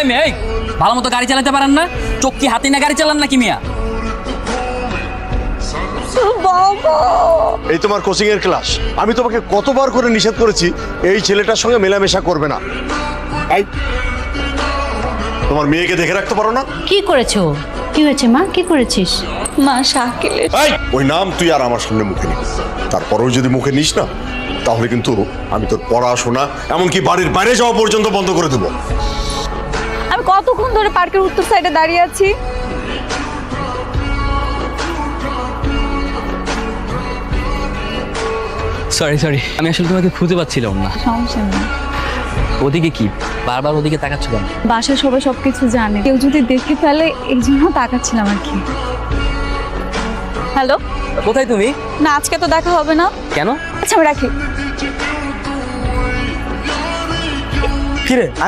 এই মেয়ে, এই ভালো মতো গাড়ি চালাতে পারেন না? চোখ কি হাতি না গাড়ি চালান নাকি মিয়া? বাবা, এই তোমার কোচিং এর ক্লাস। আমি তোমাকে কতবার করে নিষেধ করেছি এই ছেলেটার সঙ্গে মেলামেশা করবে না। এই, তোমার মেয়েকে দেখে রাখতে পারো না? কি করেছো? কি হয়েছে মা, কি করেছিস? মা শাকিলের এই, ওই নাম তুই আর আমার সামনে মুখে নিস। তারপরেও যদি মুখে নিস না, তাহলে কিন্তু আমি তোর পড়াশোনা এমনকি বাড়ির বাইরে যাওয়া পর্যন্ত বন্ধ করে দেবো। আমি কতক্ষণ ধরে পার্কের উত্তর সাইডে দাঁড়িয়ে আছি। সরি, আমি আসলে তোমাকে খুঁজে পাচ্ছিলাম না। সমস্যা নেই, ওদিকে কি বারবার ওদিকে তাকাচ্ছ কেন? বাসায় সবাই সবকিছু জানে, কেউ যদি দেখে ফেলে এই জন্য তাকাচ্ছিলাম আর কি। হ্যালো, কোথায় তুমি? না আজকে তো দেখা হবে না। কেন? আচ্ছা আমি রাখি। কিরে